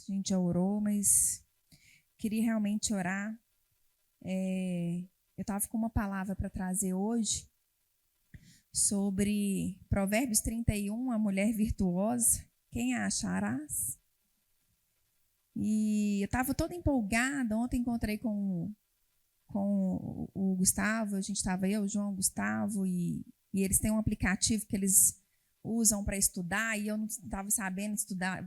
A gente já orou, mas queria realmente orar. Eu estava com uma palavra para trazer hoje sobre Provérbios 31, a mulher virtuosa. Quem a acharás? E eu estava toda empolgada. Ontem encontrei com o Gustavo. A gente estava eu, o João, o Gustavo, e eles têm um aplicativo que eles usam para estudar, e eu não estava sabendo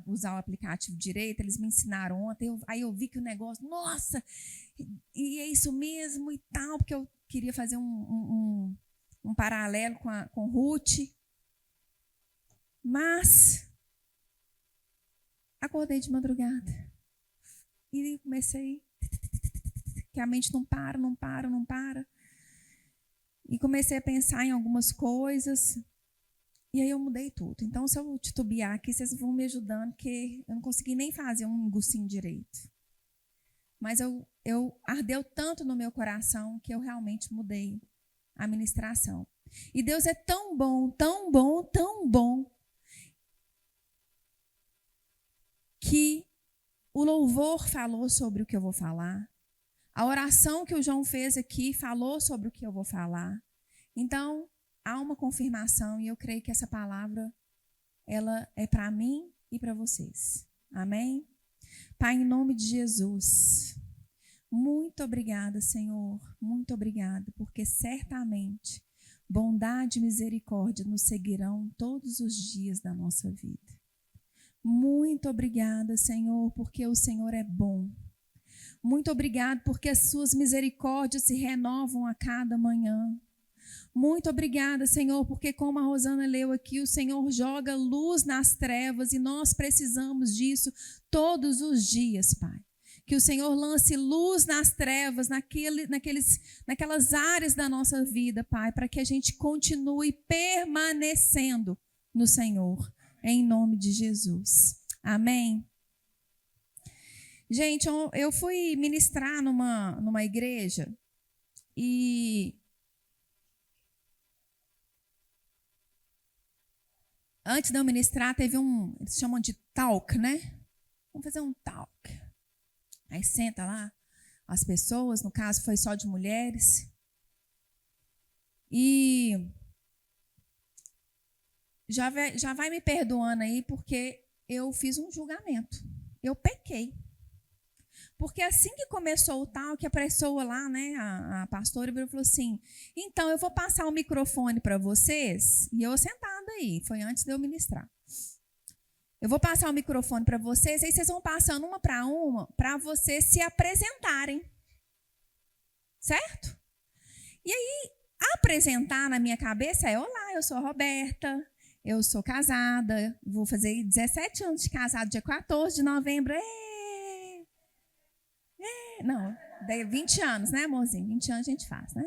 usar o aplicativo direito. Eles me ensinaram ontem. Aí eu vi que o negócio, nossa, e é isso mesmo e tal, porque eu queria fazer um paralelo com Ruth. Mas acordei de madrugada e comecei, que a mente não para. E comecei a pensar em algumas coisas. E aí eu mudei tudo. Então, se eu titubear aqui, vocês vão me ajudando, porque eu não consegui nem fazer um negocinho direito. Mas ardeu tanto no meu coração que eu realmente mudei a ministração. E Deus é tão bom, tão bom, tão bom, que o louvor falou sobre o que eu vou falar. A oração que o João fez aqui falou sobre o que eu vou falar. Então, há uma confirmação, e eu creio que essa palavra ela é para mim e para vocês. Amém? Pai, em nome de Jesus, muito obrigada, Senhor, muito obrigada, porque certamente bondade e misericórdia nos seguirão todos os dias da nossa vida. Muito obrigada, Senhor, porque o Senhor é bom. Muito obrigada, porque as suas misericórdias se renovam a cada manhã. Muito obrigada, Senhor, porque como a Rosana leu aqui, o Senhor joga luz nas trevas e nós precisamos disso todos os dias, Pai. Que o Senhor lance luz nas trevas, naquelas áreas da nossa vida, Pai, para que a gente continue permanecendo no Senhor, em nome de Jesus. Amém? Gente, eu fui ministrar numa igreja e antes de eu ministrar, teve eles chamam de talk, né? Vamos fazer um talk. Aí senta lá as pessoas, no caso foi só de mulheres. E já vai me perdoando aí, porque eu fiz um julgamento. Eu pequei. Porque assim que começou o talk, a pessoa lá, né, a pastora, falou assim: então eu vou passar o microfone para vocês. E eu sentada aí, foi antes de eu ministrar. Eu vou passar o microfone para vocês, aí vocês vão passando uma, para vocês se apresentarem. Certo? E aí, apresentar na minha cabeça é: olá, eu sou a Roberta, eu sou casada, vou fazer 17 anos de casado, dia 14 de novembro. Não, 20 anos, né, amorzinho? 20 anos a gente faz, né?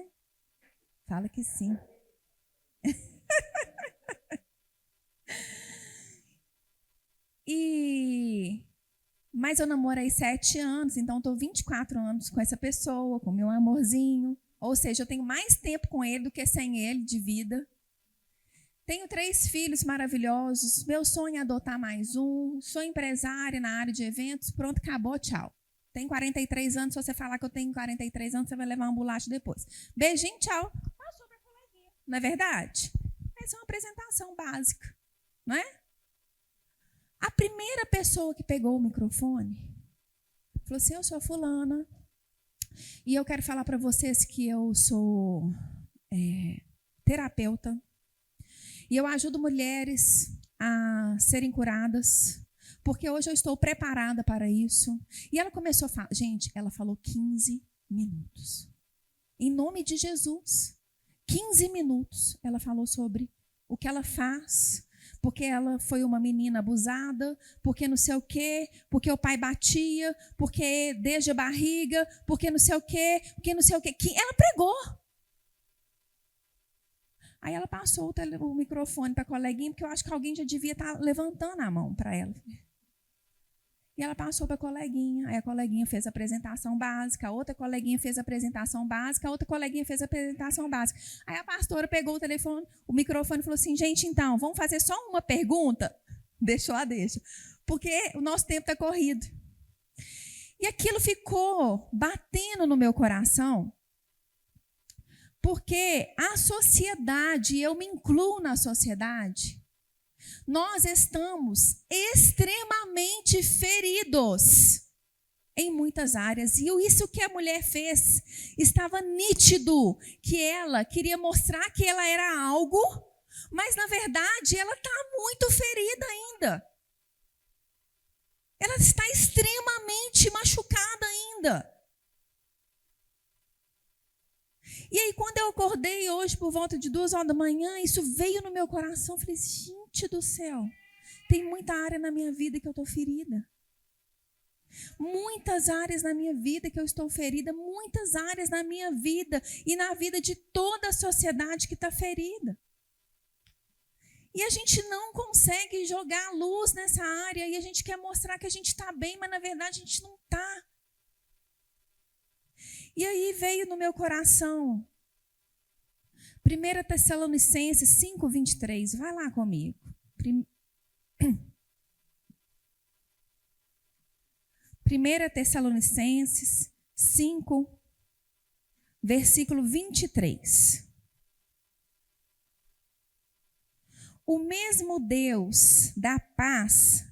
Fala que sim. Mas eu namorei 7 anos, então estou 24 anos com essa pessoa, com meu amorzinho. Ou seja, eu tenho mais tempo com ele do que sem ele de vida. Tenho 3 filhos maravilhosos. Meu sonho é adotar mais um. Sou empresária na área de eventos. Pronto, acabou, tchau. Tenho 43 anos. Se você falar que eu tenho 43 anos, você vai levar uma bolacha depois. Beijinho, tchau. Passou para a coleguinha. Não é verdade? Essa é uma apresentação básica, não é? A primeira pessoa que pegou o microfone falou assim: eu sou fulana e eu quero falar para vocês que eu sou terapeuta e eu ajudo mulheres a serem curadas, porque hoje eu estou preparada para isso. E ela começou a falar, gente, ela falou 15 minutos. Em nome de Jesus. 15 minutos ela falou sobre o que ela faz, porque ela foi uma menina abusada, porque não sei o quê, porque o pai batia, porque desde a barriga, porque não sei o quê, porque não sei o quê. Ela pregou. Aí ela passou o microfone para a coleguinha, porque eu acho que alguém já devia estar levantando a mão para ela. E ela passou para a coleguinha. Aí a coleguinha fez a apresentação básica, a outra coleguinha fez a apresentação básica, a outra coleguinha fez a apresentação básica. Aí a pastora pegou o microfone e falou assim: gente, então, vamos fazer só uma pergunta? Deixa. Porque o nosso tempo está corrido. E aquilo ficou batendo no meu coração, porque a sociedade, eu me incluo na sociedade, nós estamos extremamente feridos em muitas áreas. E isso que a mulher fez, estava nítido que ela queria mostrar que ela era algo, mas na verdade ela está muito ferida ainda. Ela está extremamente machucada ainda. E aí, quando eu acordei hoje, por volta de 2 horas da manhã, isso veio no meu coração. Eu falei, gente do céu, tem muita área na minha vida que eu estou ferida. Muitas áreas na minha vida que eu estou ferida. Muitas áreas na minha vida e na vida de toda a sociedade que está ferida. E a gente não consegue jogar a luz nessa área e a gente quer mostrar que a gente está bem, mas na verdade a gente não está. E aí veio no meu coração 1 Tessalonicenses 5:23. Vai lá comigo. 1 Tessalonicenses 5, versículo 23. O mesmo Deus da paz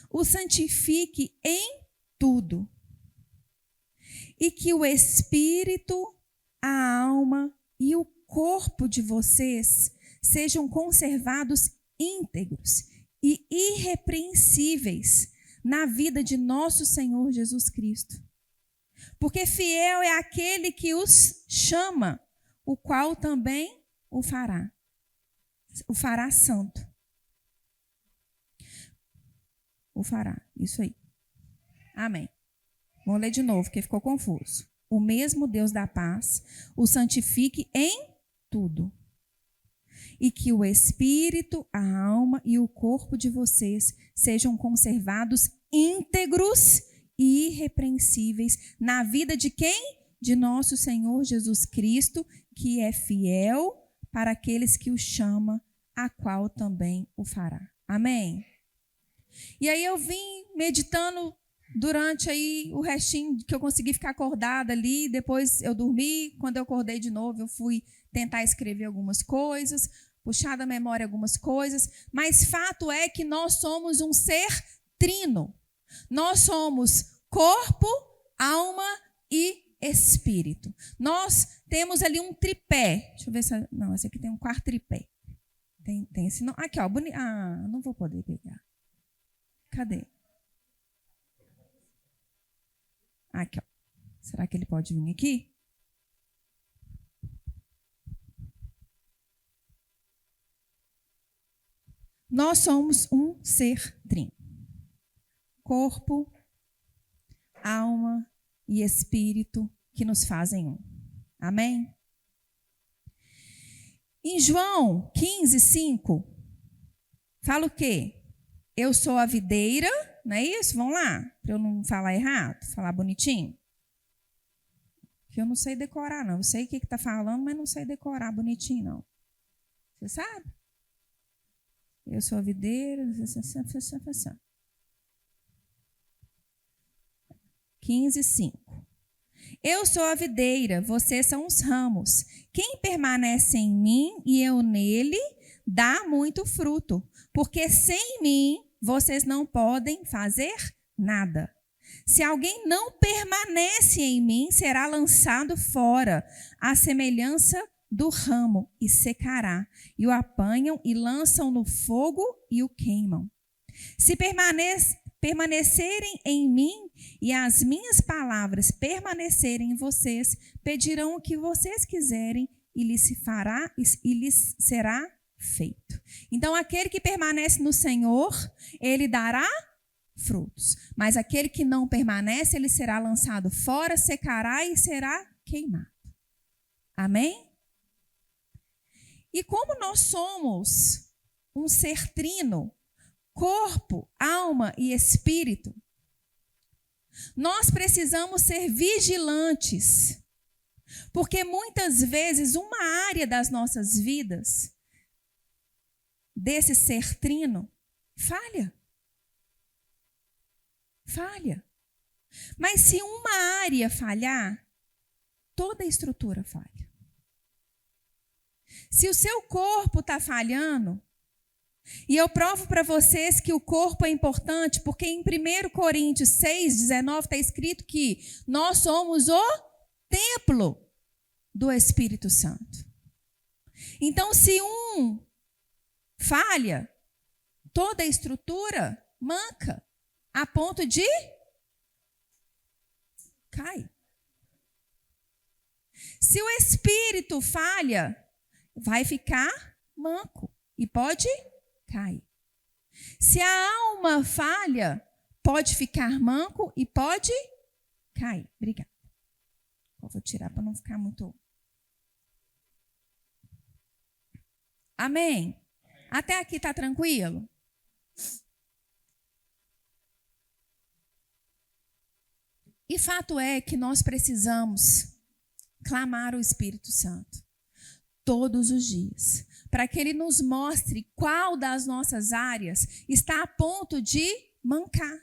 o santifique em tudo, e que o espírito, a alma e o corpo de vocês sejam conservados íntegros e irrepreensíveis na vida de nosso Senhor Jesus Cristo. Porque fiel é aquele que os chama, o qual também o fará. O fará santo. O fará, isso aí. Amém. Vamos ler de novo, porque ficou confuso. O mesmo Deus da paz o santifique em tudo, e que o espírito, a alma e o corpo de vocês sejam conservados íntegros e irrepreensíveis na vida de quem? De nosso Senhor Jesus Cristo, que é fiel para aqueles que o chama, a qual também o fará. Amém? E aí eu vim meditando durante aí o restinho que eu consegui ficar acordada ali, depois eu dormi. Quando eu acordei de novo, eu fui tentar escrever algumas coisas, puxar da memória algumas coisas, mas fato é que nós somos um ser trino. Nós somos corpo, alma e espírito. Nós temos ali um tripé. Deixa eu ver se... Não, esse aqui tem um quarto tripé. Tem esse não. Aqui, ó. Não vou poder pegar. Cadê? Aqui, ó. Será que ele pode vir aqui? Nós somos um ser trino. Corpo, alma e espírito que nos fazem um. Amém? Em João 15:5, fala o quê? Eu sou a videira, não é isso? Vamos lá, para eu não falar errado, falar bonitinho. Que eu não sei decorar, não. Eu sei o que está falando, mas não sei decorar bonitinho, não. Você sabe? Eu sou a videira. 15:5. Eu sou a videira, vocês são os ramos. Quem permanece em mim e eu nele, dá muito fruto. Porque sem mim, vocês não podem fazer nada. Se alguém não permanece em mim, será lançado fora, à semelhança do ramo, e secará. E o apanham e lançam no fogo e o queimam. Se permanecerem em mim e as minhas palavras permanecerem em vocês, pedirão o que vocês quiserem e lhes será feito. Então, aquele que permanece no Senhor, ele dará frutos. Mas aquele que não permanece, ele será lançado fora, secará e será queimado. Amém? E como nós somos um ser trino, corpo, alma e espírito, nós precisamos ser vigilantes, porque muitas vezes uma área das nossas vidas, desse ser trino, falha. Mas se uma área falhar, toda a estrutura falha. Se o seu corpo está falhando, e eu provo para vocês que o corpo é importante, porque em 1 Coríntios 6:19 está escrito que nós somos o templo do Espírito Santo. Então, se um falha, toda a estrutura manca, a ponto de cai. Se o espírito falha, vai ficar manco e pode cair. Se a alma falha, pode ficar manco e pode cair. Obrigada. Eu vou tirar para não ficar muito. Amém? Até aqui está tranquilo? E fato é que nós precisamos clamar o Espírito Santo todos os dias, para que ele nos mostre qual das nossas áreas está a ponto de mancar.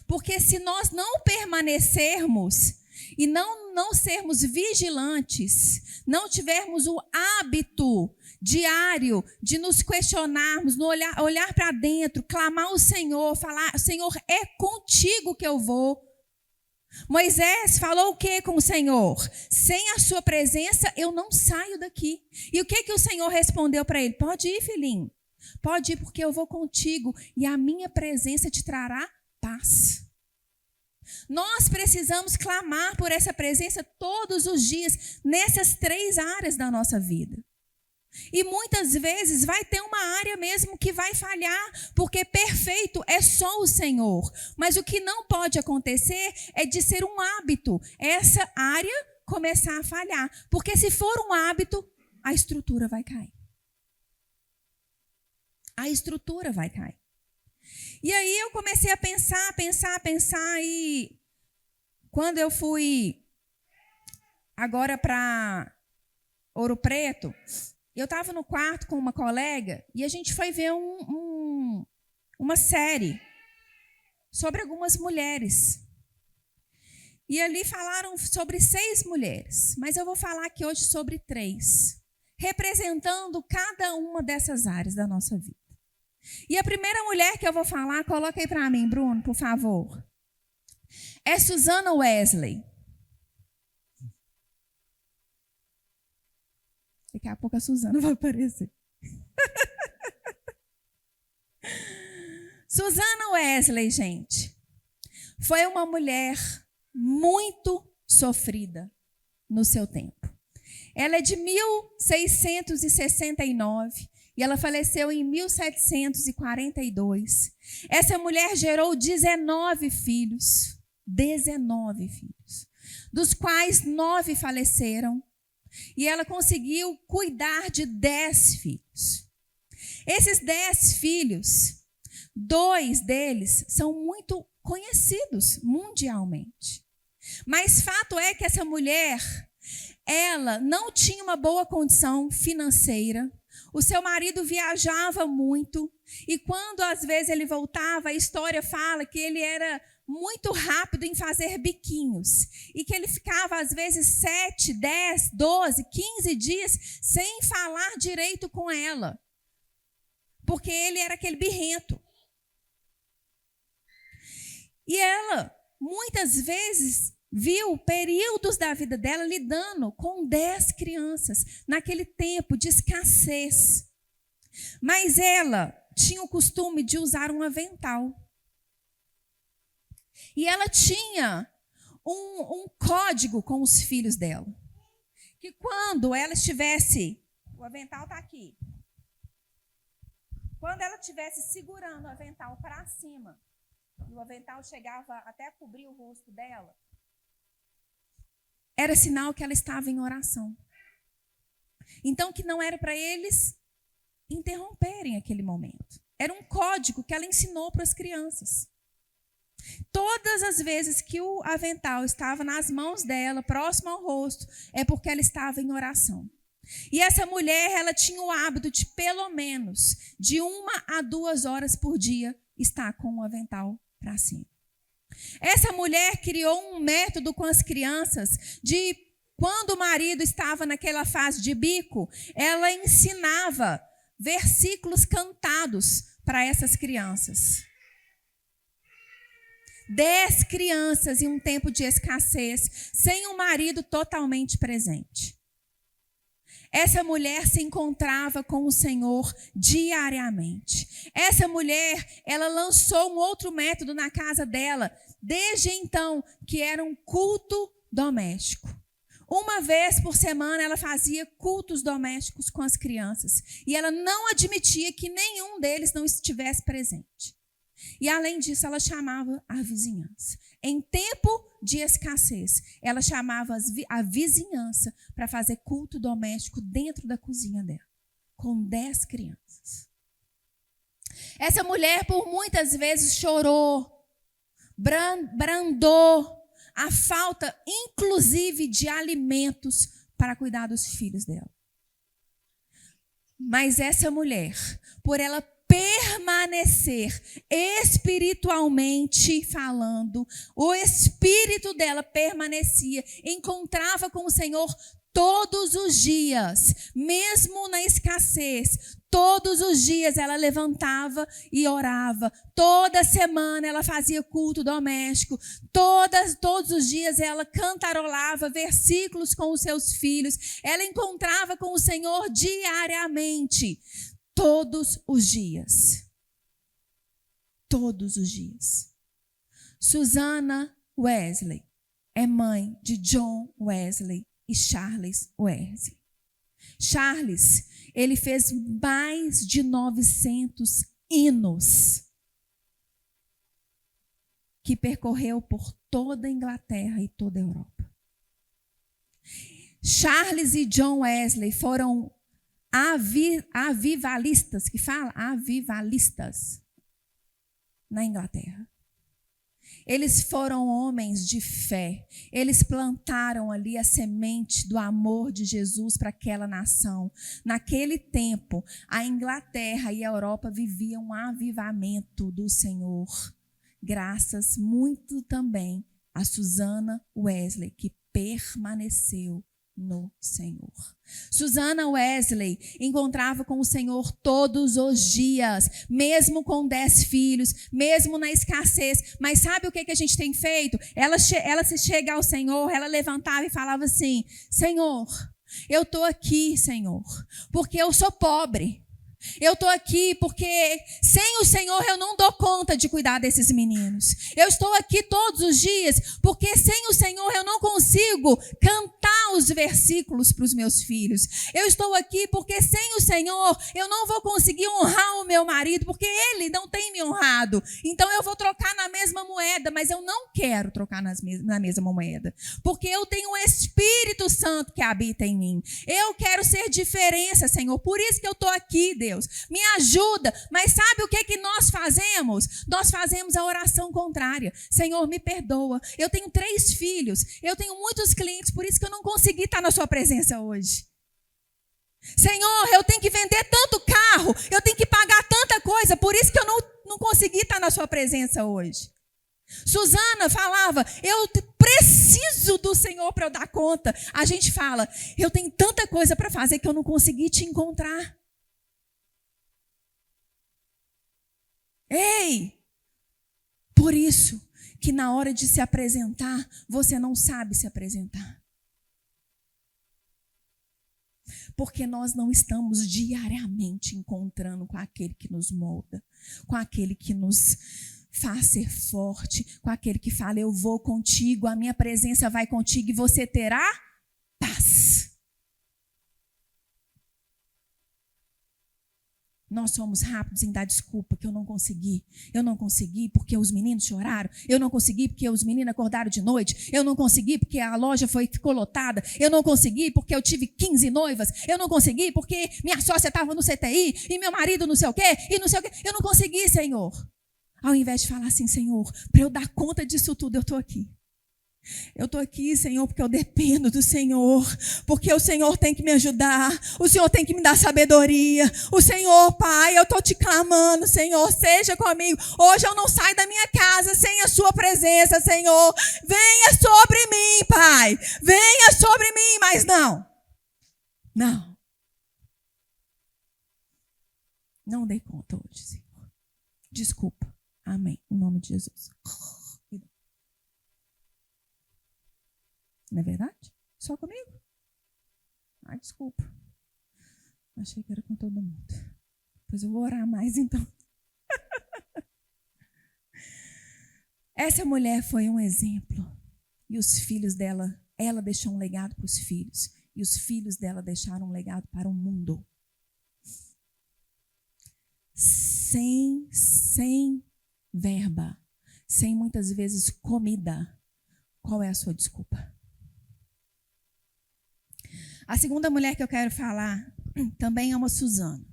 Porque se nós não permanecermos e não sermos vigilantes, não tivermos o hábito diário de nos questionarmos, no olhar para dentro, clamar ao Senhor, falar: Senhor, é contigo que eu vou. Moisés falou o que com o Senhor? Sem a sua presença eu não saio daqui. E o que o Senhor respondeu para ele? Pode ir, filhinho. Pode ir, porque eu vou contigo e a minha presença te trará paz. Nós precisamos clamar por essa presença todos os dias nessas 3 áreas da nossa vida. E muitas vezes vai ter uma área mesmo que vai falhar, porque perfeito é só o Senhor. Mas o que não pode acontecer é de ser um hábito, essa área começar a falhar. Porque se for um hábito, a estrutura vai cair. A estrutura vai cair. E aí eu comecei a pensar, e quando eu fui agora para Ouro Preto, eu estava no quarto com uma colega e a gente foi ver uma série sobre algumas mulheres. E ali falaram sobre 6 mulheres, mas eu vou falar aqui hoje sobre 3, representando cada uma dessas áreas da nossa vida. E a primeira mulher que eu vou falar, coloca aí para mim, Bruno, por favor, é Susana Wesley. Daqui a pouco a Susana vai aparecer. Susana Wesley, gente, foi uma mulher muito sofrida no seu tempo. Ela é de 1669 e ela faleceu em 1742. Essa mulher gerou 19 filhos, dos quais 9 faleceram. E ela conseguiu cuidar de 10 filhos. Esses 10 filhos, 2 deles são muito conhecidos mundialmente. Mas fato é que essa mulher, ela não tinha uma boa condição financeira. O seu marido viajava muito. E quando às vezes ele voltava, a história fala que ele era muito rápido em fazer biquinhos. E que ele ficava, às vezes, 7, 10, 12, 15 dias sem falar direito com ela. Porque ele era aquele birrento. E ela, muitas vezes, viu períodos da vida dela lidando com 10 crianças, naquele tempo de escassez. Mas ela tinha o costume de usar um avental. E ela tinha um código com os filhos dela. Que quando ela estivesse... O avental está aqui. Quando ela estivesse segurando o avental para cima, e o avental chegava até a cobrir o rosto dela, era sinal que ela estava em oração. Então, que não era para eles interromperem aquele momento. Era um código que ela ensinou para as crianças. Todas as vezes que o avental estava nas mãos dela, próximo ao rosto, é porque ela estava em oração. E essa mulher, ela tinha o hábito de, pelo menos, de 1 a 2 horas por dia, estar com o avental para cima. Essa mulher criou um método com as crianças de quando o marido estava naquela fase de bico, ela ensinava versículos cantados para essas crianças. 10 crianças em um tempo de escassez, sem um marido totalmente presente. Essa mulher se encontrava com o Senhor diariamente. Essa mulher, ela lançou um outro método na casa dela, desde então, que era um culto doméstico. Uma vez por semana ela fazia cultos domésticos com as crianças. E ela não admitia que nenhum deles não estivesse presente. E além disso, ela chamava a vizinhança. Em tempo de escassez, ela chamava a vizinhança para fazer culto doméstico dentro da cozinha dela, com 10 crianças. Essa mulher, por muitas vezes, chorou, brandou a falta, inclusive, de alimentos para cuidar dos filhos dela. Mas essa mulher, por ela permanecer espiritualmente falando, o espírito dela permanecia, encontrava com o Senhor todos os dias, mesmo na escassez. Todos os dias ela levantava e orava. Toda semana ela fazia culto doméstico. Todos os dias ela cantarolava versículos com os seus filhos. Ela encontrava com o Senhor diariamente. Todos os dias. Todos os dias. Susana Wesley é mãe de John Wesley e Charles Wesley. Charles, ele fez mais de 900 hinos que percorreu por toda a Inglaterra e toda a Europa. Charles e John Wesley foram avivalistas, que fala? Avivalistas na Inglaterra. Eles foram homens de fé. Eles plantaram ali a semente do amor de Jesus para aquela nação. Naquele tempo, a Inglaterra e a Europa viviam um avivamento do Senhor. Graças muito também a Susana Wesley, que permaneceu no Senhor. Susana Wesley encontrava com o Senhor todos os dias, mesmo com 10 filhos, mesmo na escassez. Mas sabe o que a gente tem feito? Ela se chega ao Senhor, ela levantava e falava assim: Senhor, eu estou aqui, Senhor, porque eu sou pobre. Eu estou aqui porque sem o Senhor eu não dou conta de cuidar desses meninos. Eu estou aqui todos os dias porque sem o Senhor eu não consigo cantar os versículos para os meus filhos. Eu estou aqui porque sem o Senhor eu não vou conseguir honrar o meu marido porque ele não tem me honrado. Então eu vou trocar na mesma moeda, mas eu não quero trocar na mesma moeda. Porque eu tenho o Espírito Santo que habita em mim. Eu quero ser diferença, Senhor. Por isso que eu estou aqui, Deus. Me ajuda, mas sabe o que nós fazemos? Nós fazemos a oração contrária. Senhor, me perdoa. Eu tenho 3 filhos, eu tenho muitos clientes, por isso que eu não consegui estar na sua presença hoje. Senhor, eu tenho que vender tanto carro, eu tenho que pagar tanta coisa, por isso que eu não consegui estar na sua presença hoje. Susana falava: eu preciso do Senhor para eu dar conta. A gente fala: eu tenho tanta coisa para fazer que eu não consegui te encontrar. Ei, por isso que na hora de se apresentar, você não sabe se apresentar. Porque nós não estamos diariamente encontrando com aquele que nos molda, com aquele que nos faz ser forte, com aquele que fala: eu vou contigo, a minha presença vai contigo e você terá paz. Nós somos rápidos em dar desculpa que eu não consegui. Eu não consegui porque os meninos choraram. Eu não consegui porque os meninos acordaram de noite. Eu não consegui porque a loja ficou lotada. Eu não consegui porque eu tive 15 noivas. Eu não consegui porque minha sócia estava no CTI e meu marido não sei o quê e não sei o quê. Eu não consegui, Senhor. Ao invés de falar assim: Senhor, para eu dar conta disso tudo, eu estou aqui. Eu estou aqui, Senhor, porque eu dependo do Senhor, porque o Senhor tem que me ajudar, o Senhor tem que me dar sabedoria. O Senhor, Pai, eu estou te clamando, Senhor, seja comigo. Hoje eu não saio da minha casa sem a sua presença, Senhor. Venha sobre mim, Pai, venha sobre mim, mas não dei conta hoje, Senhor. Desculpa, amém, em nome de Jesus. Não é verdade? Só comigo? Ai, desculpa. Achei que era com todo mundo. Pois eu vou orar mais então. Essa mulher foi um exemplo. E os filhos dela, ela deixou um legado para os filhos. E os filhos dela deixaram um legado para o mundo. Sem verba. Sem muitas vezes comida. Qual é a sua desculpa? A segunda mulher que eu quero falar também é uma Susana.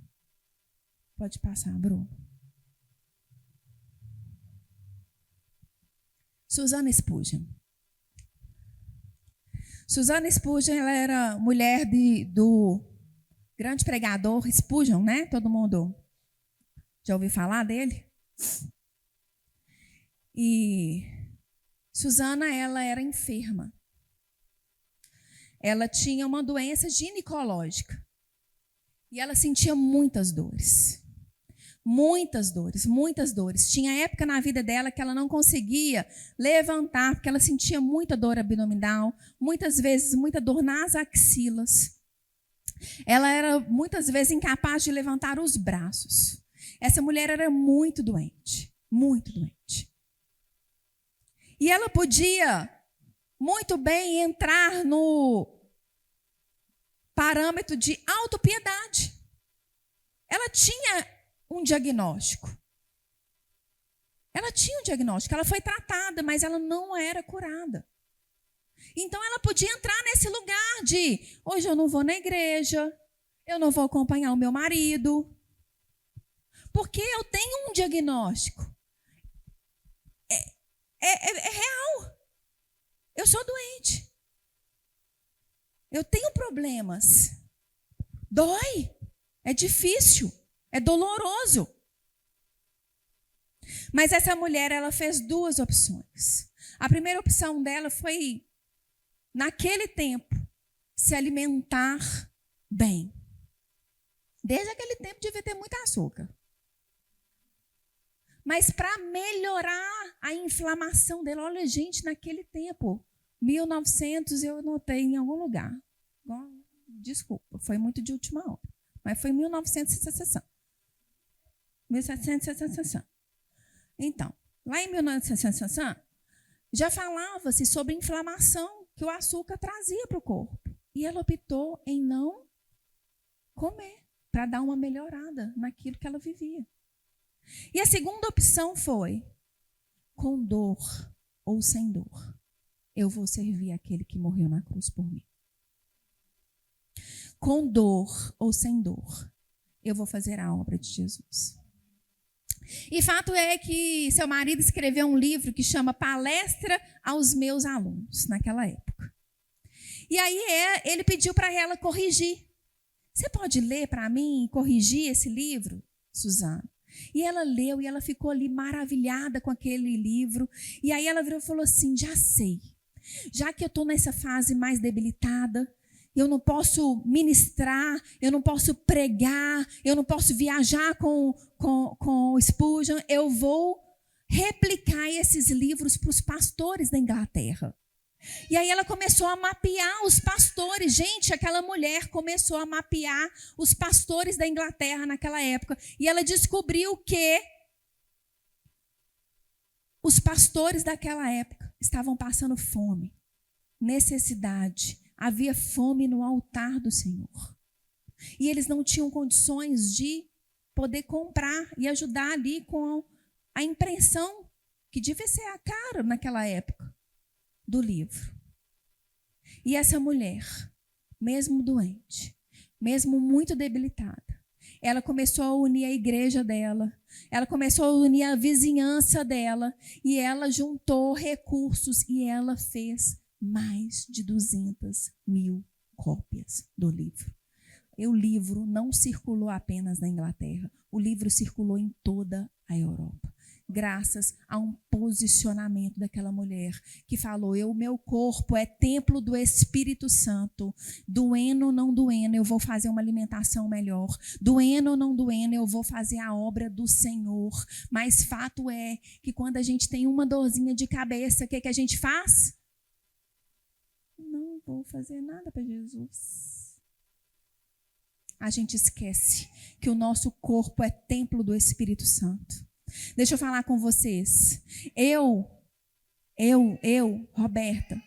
Pode passar, Bruno. Susana Spurgeon. Susana Spurgeon, ela era mulher do grande pregador Spurgeon, né? Todo mundo já ouviu falar dele? E Susana, ela era enferma. Ela tinha uma doença ginecológica. E ela sentia muitas dores. Muitas dores, muitas dores. Tinha época na vida dela que ela não conseguia levantar, porque ela sentia muita dor abdominal, muitas vezes muita dor nas axilas. Ela era muitas vezes incapaz de levantar os braços. Essa mulher era muito doente, muito doente. E ela podia muito bem entrar no parâmetro de autopiedade. Ela tinha um diagnóstico. Ela foi tratada, mas ela não era curada. Então ela podia entrar nesse lugar de hoje eu não vou na igreja, eu não vou acompanhar o meu marido, porque eu tenho um diagnóstico. É real. Eu sou doente. Eu tenho problemas. Dói. É difícil. É doloroso. Mas essa mulher, ela fez duas opções. A primeira opção dela foi, naquele tempo, se alimentar bem. Desde aquele tempo devia ter muito açúcar. Mas para melhorar a inflamação dela, olha, gente, naquele tempo, 1900, eu notei em algum lugar. Desculpa, foi muito de última hora. Mas foi 1960. 1760. Então, lá em 1960, já falava-se sobre inflamação que o açúcar trazia para o corpo. E ela optou em não comer, para dar uma melhorada naquilo que ela vivia. E a segunda opção foi, com dor ou sem dor, eu vou servir aquele que morreu na cruz por mim. Com dor ou sem dor, eu vou fazer a obra de Jesus. E fato é que seu marido escreveu um livro que chama Palestra aos Meus Alunos, naquela época. E aí ele pediu para ela corrigir. Você pode ler para mim e corrigir esse livro, Susana? E ela leu e ela ficou ali maravilhada com aquele livro. E aí ela virou e falou assim, já sei. Já que eu estou nessa fase mais debilitada, eu não posso ministrar, eu não posso pregar, eu não posso viajar com o Spurgeon, eu vou replicar esses livros para os pastores da Inglaterra. E aí ela começou a mapear os pastores. Gente, aquela mulher começou a mapear os pastores da Inglaterra naquela época. E ela descobriu que os pastores daquela época estavam passando fome, necessidade. Havia fome no altar do Senhor. E eles não tinham condições de poder comprar e ajudar ali com a impressão, que devia ser a cara naquela época, do livro. E essa mulher, mesmo doente, mesmo muito debilitada, Ela começou a unir a igreja dela. Ela começou a unir a vizinhança dela. E ela juntou recursos e ela fez mais de 200.000 cópias do livro. E o livro não circulou apenas na Inglaterra. O livro circulou em toda a Europa. Graças a um posicionamento daquela mulher que falou: meu corpo é templo do Espírito Santo. Doendo ou não doendo, eu vou fazer uma alimentação melhor. Doendo ou não doendo, eu vou fazer a obra do Senhor. Mas fato é que quando a gente tem uma dorzinha de cabeça, o que a gente faz? Não vou fazer nada para Jesus. A gente esquece que o nosso corpo é templo do Espírito Santo. Deixa eu falar com vocês. Eu, Roberta,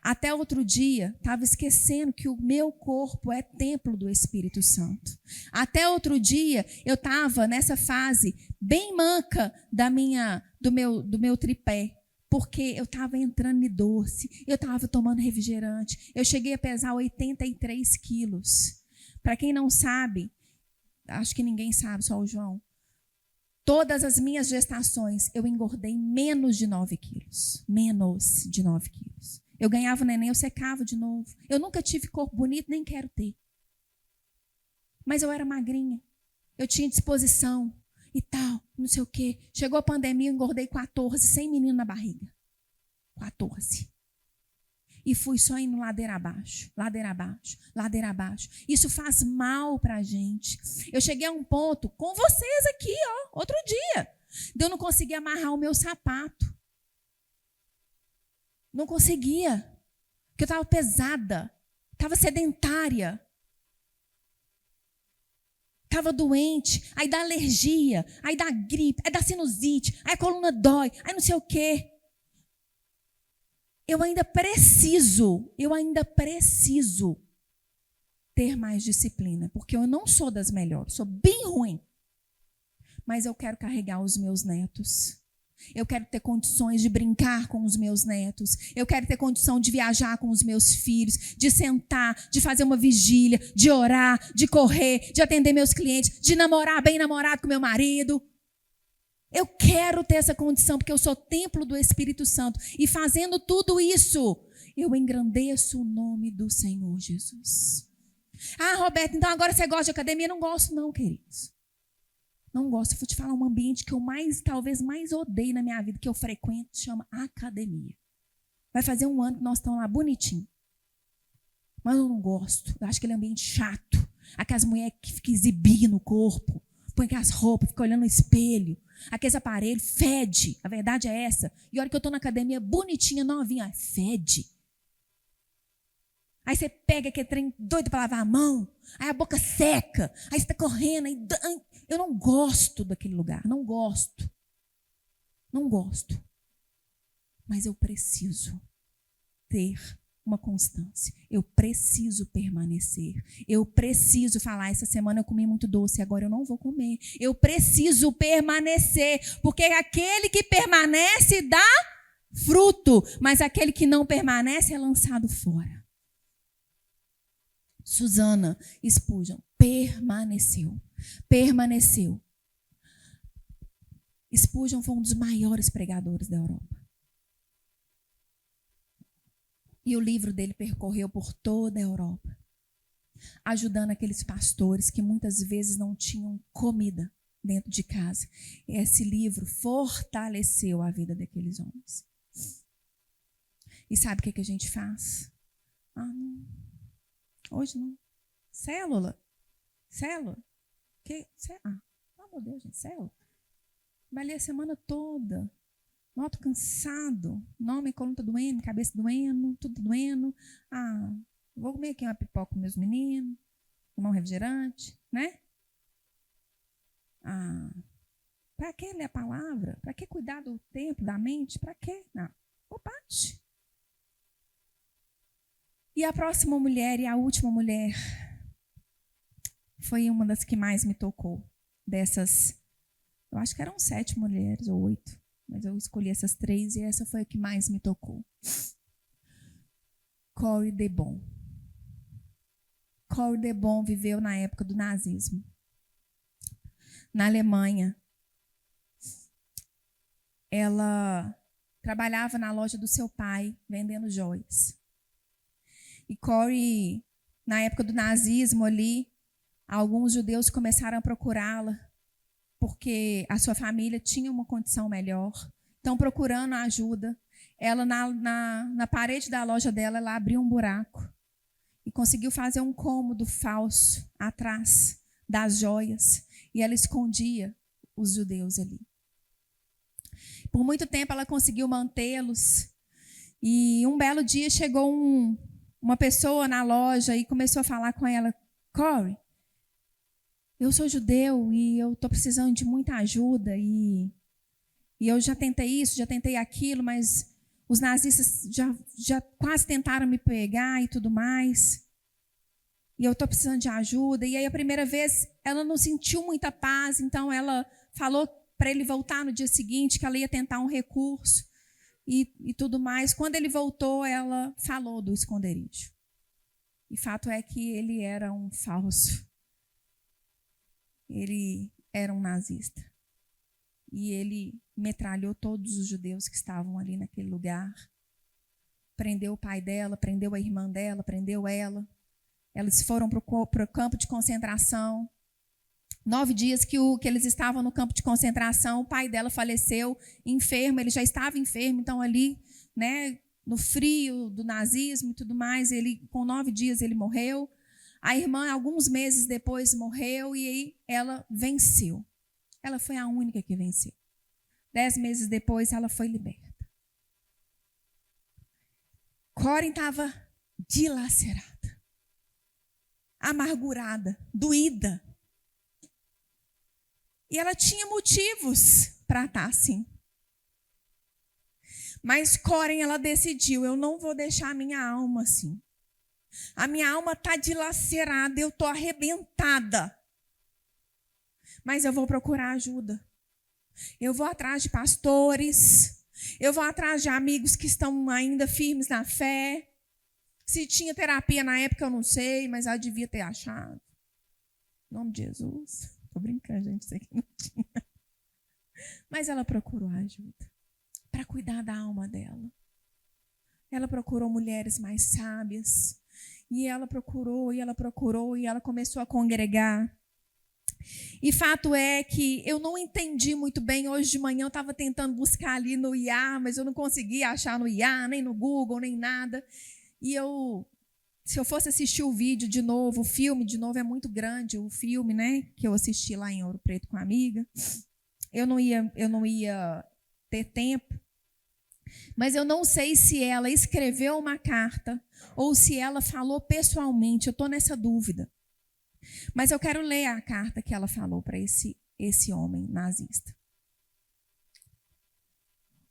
até outro dia estava esquecendo que o meu corpo é templo do Espírito Santo. Até outro dia eu estava nessa fase bem manca do meu tripé. Porque eu estava entrando em doce, eu estava tomando refrigerante. Eu cheguei a pesar 83 quilos. Para quem não sabe, acho que ninguém sabe, só o João. Todas as minhas gestações, eu engordei menos de 9 quilos. Menos de 9 quilos. Eu ganhava o neném, eu secava de novo. Eu nunca tive corpo bonito, nem quero ter. Mas eu era magrinha. Eu tinha disposição e tal, não sei o quê. Chegou a pandemia, eu engordei 14, sem menino na barriga. 14. E fui só indo ladeira abaixo, ladeira abaixo, ladeira abaixo. Isso faz mal pra gente. Eu cheguei a um ponto, com vocês aqui, outro dia, de eu não conseguir amarrar o meu sapato. Não conseguia. Porque eu estava pesada, estava sedentária. Estava doente, aí dá alergia, aí dá gripe, aí dá sinusite, aí a coluna dói, aí não sei o quê. Eu ainda preciso ter mais disciplina, porque eu não sou das melhores, sou bem ruim. Mas eu quero carregar os meus netos. Eu quero ter condições de brincar com os meus netos. Eu quero ter condição de viajar com os meus filhos, de sentar, de fazer uma vigília, de orar, de correr, de atender meus clientes, de namorar bem namorado com meu marido. Eu quero ter essa condição, porque eu sou templo do Espírito Santo. E fazendo tudo isso, eu engrandeço o nome do Senhor Jesus. Ah, Roberto, então agora você gosta de academia? Não gosto não, queridos. Não gosto. Eu vou te falar um ambiente que eu talvez mais odeio na minha vida, que eu frequento, chama academia. Vai fazer 1 ano que nós estamos lá bonitinho. Mas eu não gosto. Eu acho aquele ambiente chato. Aquelas mulheres que ficam exibindo o corpo, põem aquelas roupas, ficam olhando no espelho. Aqueles aparelhos, fede. A verdade é essa. E a hora que eu estou na academia, bonitinha, novinha, fede. Aí você pega aquele trem doido para lavar a mão, aí a boca seca, aí você está correndo. Eu não gosto daquele lugar, não gosto. Não gosto. Mas eu preciso ter uma constância. Eu preciso permanecer. Eu preciso falar, essa semana eu comi muito doce, agora eu não vou comer. Eu preciso permanecer, porque aquele que permanece dá fruto, mas aquele que não permanece é lançado fora. Susana Spurgeon permaneceu. Spurgeon foi um dos maiores pregadores da Europa. E o livro dele percorreu por toda a Europa, ajudando aqueles pastores que muitas vezes não tinham comida dentro de casa. Esse livro fortaleceu a vida daqueles homens. E sabe o que a gente faz? Não. Hoje não. Célula. Meu Deus, gente, célula. Trabalhei a semana toda. Noto cansado. Minha coluna tá doendo, cabeça doendo, tudo doendo. Vou comer aqui uma pipoca com meus meninos, tomar um refrigerante, né? Para que ler a palavra? Para que cuidar do tempo, da mente? Para que? Bobagem. E a próxima mulher e a última mulher foi uma das que mais me tocou. Dessas, eu acho que eram 7 mulheres ou 8. Mas eu escolhi essas 3 e essa foi a que mais me tocou. Corrie de Bon. Corrie de Bon viveu na época do nazismo. na Alemanha. Ela trabalhava na loja do seu pai, vendendo joias. E Corey, na época do nazismo ali, alguns judeus começaram a procurá-la, porque a sua família tinha uma condição melhor. Estão procurando ajuda. Ela, na parede da loja dela, ela abriu um buraco e conseguiu fazer um cômodo falso atrás das joias. E ela escondia os judeus ali. Por muito tempo ela conseguiu mantê-los. E um belo dia chegou uma pessoa na loja e começou a falar com ela: Corey, eu sou judeu e eu estou precisando de muita ajuda. E eu já tentei isso, já tentei aquilo, mas os nazistas já quase tentaram me pegar e tudo mais. E eu estou precisando de ajuda. E aí a primeira vez ela não sentiu muita paz, então ela falou para ele voltar no dia seguinte, que ela ia tentar um recurso e tudo mais. Quando ele voltou, ela falou do esconderijo. E fato é que ele era um falso. Ele era um nazista. E ele metralhou todos os judeus que estavam ali naquele lugar. Prendeu o pai dela, prendeu a irmã dela, prendeu ela. Eles foram para o campo de concentração. 9 dias que eles estavam no campo de concentração, o pai dela faleceu, enfermo, ele já estava enfermo, então ali, né, no frio do nazismo e tudo mais, com 9 dias ele morreu. A irmã, alguns meses depois, morreu e aí ela venceu. Ela foi a única que venceu. 10 meses depois, ela foi liberta. Corey estava dilacerada, amargurada, doída. E ela tinha motivos para estar assim. Mas Corey, ela decidiu: eu não vou deixar a minha alma assim. A minha alma está dilacerada, eu estou arrebentada. Mas eu vou procurar ajuda. Eu vou atrás de pastores. Eu vou atrás de amigos que estão ainda firmes na fé. Se tinha terapia na época, eu não sei, mas ela devia ter achado. Em nome de Jesus. Estou brincando, gente, isso aqui não tinha. Mas ela procurou ajuda para cuidar da alma dela. Ela procurou mulheres mais sábias. E ela procurou, e ela começou a congregar. E fato é que eu não entendi muito bem. Hoje de manhã eu estava tentando buscar ali no IA, mas eu não conseguia achar no IA, nem no Google, nem nada. E se eu fosse assistir o vídeo de novo, o filme de novo, é muito grande o filme, né? Que eu assisti lá em Ouro Preto com a amiga. Eu não ia ter tempo. Mas eu não sei se ela escreveu uma carta ou se ela falou pessoalmente. Eu estou nessa dúvida. Mas eu quero ler a carta que ela falou para esse homem nazista.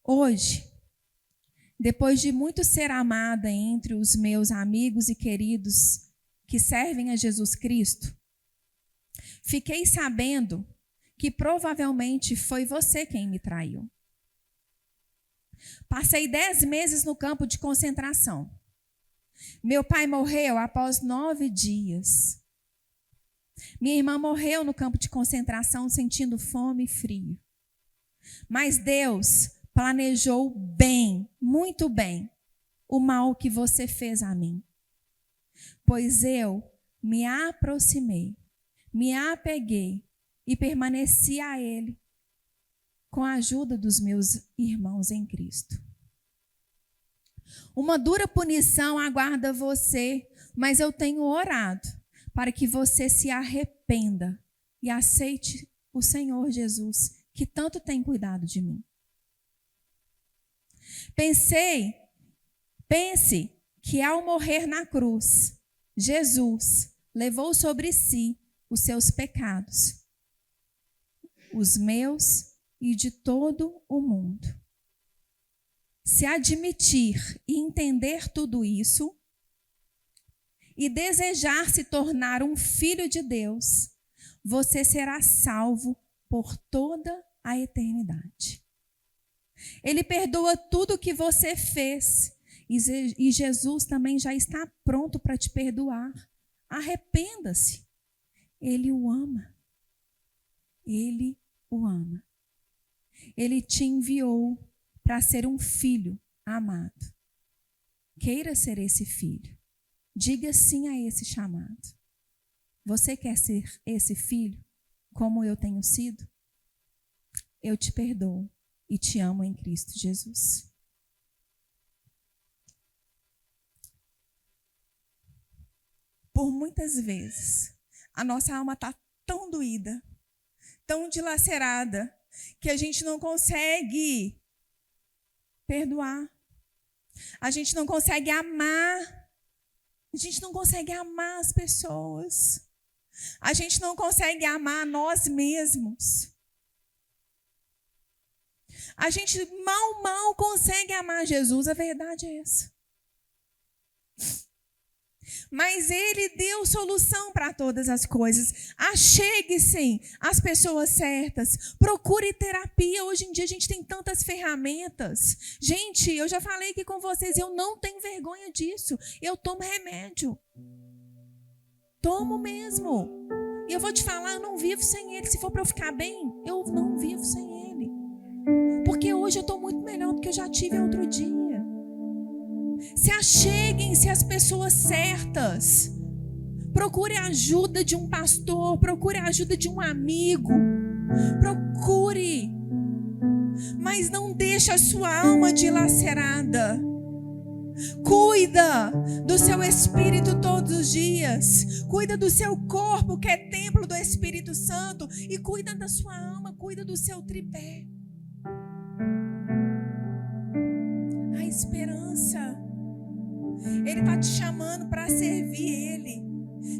Hoje, depois de muito ser amada entre os meus amigos e queridos que servem a Jesus Cristo, fiquei sabendo que provavelmente foi você quem me traiu. Passei 10 meses no campo de concentração. Meu pai morreu após 9 dias. Minha irmã morreu no campo de concentração sentindo fome e frio. Mas Deus planejou bem, muito bem, o mal que você fez a mim. Pois eu me aproximei, me apeguei e permaneci a Ele com a ajuda dos meus irmãos em Cristo. Uma dura punição aguarda você, mas eu tenho orado para que você se arrependa e aceite o Senhor Jesus, que tanto tem cuidado de mim. Pense que ao morrer na cruz, Jesus levou sobre si os seus pecados, os meus e de todo o mundo. Se admitir e entender tudo isso e desejar se tornar um filho de Deus, você será salvo por toda a eternidade. Ele perdoa tudo o que você fez e Jesus também já está pronto para te perdoar. Arrependa-se. Ele o ama. Ele o ama. Ele te enviou para ser um filho amado. Queira ser esse filho. Diga sim a esse chamado. Você quer ser esse filho como eu tenho sido? Eu te perdoo e te amo em Cristo Jesus. Por muitas vezes, a nossa alma está tão doída, tão dilacerada, que a gente não consegue perdoar. A gente não consegue amar. A gente não consegue amar as pessoas. A gente não consegue amar nós mesmos. A gente mal consegue amar Jesus. A verdade é essa. Mas Ele deu solução para todas as coisas. Achegue-se às pessoas certas. Procure terapia. Hoje em dia a gente tem tantas ferramentas. Gente, eu já falei aqui com vocês, eu não tenho vergonha disso. Eu tomo remédio. Tomo mesmo. E eu vou te falar, eu não vivo sem ele. Se for para eu ficar bem, eu não vivo sem ele. Porque hoje eu estou muito melhor do que eu já tive outro dia. Se acheguem-se às pessoas certas. Procure a ajuda de um pastor. Procure a ajuda de um amigo. Procure. Mas não deixe a sua alma dilacerada. Cuida do seu espírito todos os dias. Cuida do seu corpo, que é templo do Espírito Santo. E cuida da sua alma. Cuida do seu tripé. A esperança. Ele está te chamando para servir Ele.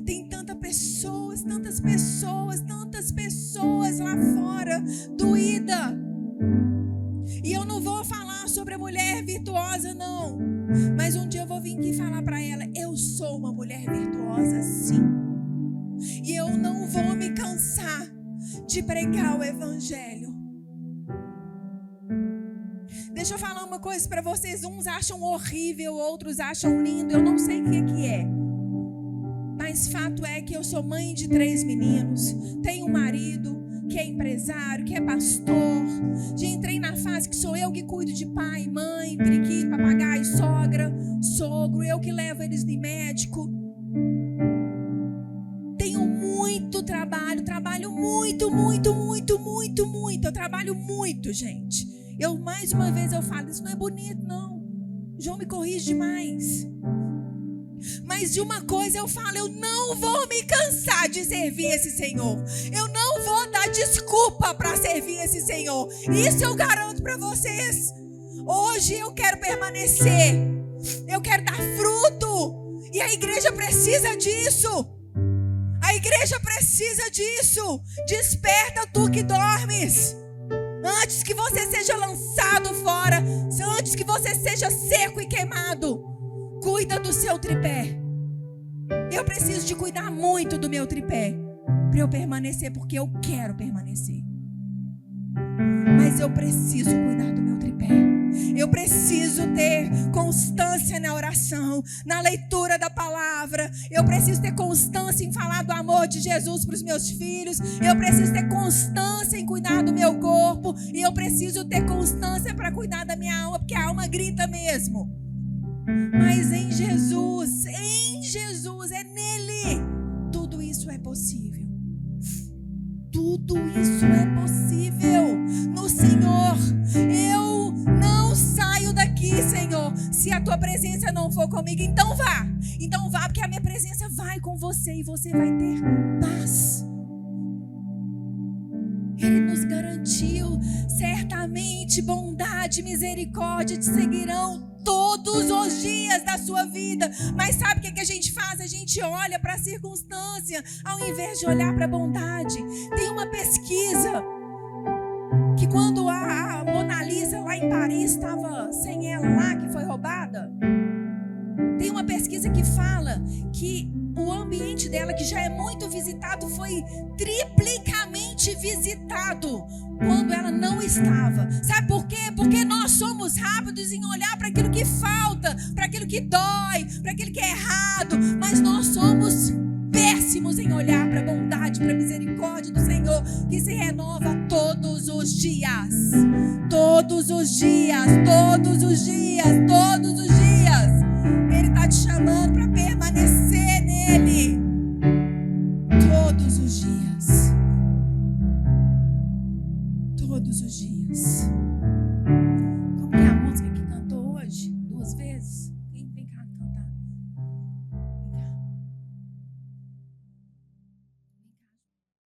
Tem tantas pessoas lá fora doída. E eu não vou falar sobre a mulher virtuosa, não. Mas um dia eu vou vir aqui falar para ela, eu sou uma mulher virtuosa, sim. E eu não vou me cansar de pregar o Evangelho. Deixa eu falar uma coisa para vocês. Uns acham horrível, outros acham lindo. Eu não sei o que é. Mas fato é que eu sou mãe de 3 meninos. Tenho um marido que é empresário, que é pastor. Já entrei na fase que sou eu que cuido de pai, mãe, periquito, papagaio, sogra, sogro. Eu que levo eles no médico. Tenho muito trabalho. Trabalho muito. Eu trabalho muito, gente. Mais uma vez eu falo, isso não é bonito, não. João me corrige demais. Mas de uma coisa eu falo, eu não vou me cansar de servir esse Senhor. Eu não vou dar desculpa para servir esse Senhor. Isso eu garanto para vocês. Hoje eu quero permanecer. Eu quero dar fruto. E a igreja precisa disso. A igreja precisa disso. Desperta tu que dormes. Antes que você seja lançado fora, antes que você seja seco e queimado, cuida do seu tripé. Eu preciso de cuidar muito do meu tripé para eu permanecer, porque eu quero permanecer. Mas eu preciso cuidar do meu tripé. Eu preciso ter constância na oração, na leitura da palavra. Eu preciso ter constância em falar do amor de Jesus para os meus filhos. Eu preciso ter constância em cuidar do meu corpo. E eu preciso ter constância para cuidar da minha alma, porque a alma grita mesmo. Mas em Jesus, é nele, tudo isso é possível. Tudo isso é possível no Senhor. Eu não saio daqui, Senhor, se a tua presença não for comigo. Então vá, porque a minha presença vai com você e você vai ter paz. Ele nos garantiu, certamente bondade e misericórdia te seguirão todos os dias da sua vida. Mas sabe o que a gente faz? A gente olha para a circunstância ao invés de olhar para a bondade. Tem uma pesquisa que quando a Mona Lisa lá em Paris estava sem ela lá, que foi roubada, tem uma pesquisa que fala que o ambiente dela, que já é muito visitado, foi triplicamente visitado quando ela não estava. Sabe por quê? Porque nós somos rápidos em olhar para aquilo que falta, para aquilo que dói, para aquilo que é errado, mas nós somos péssimos em olhar para a bondade, para a misericórdia do Senhor, que se renova todos os dias. Todos os dias, todos os dias, todos os dias.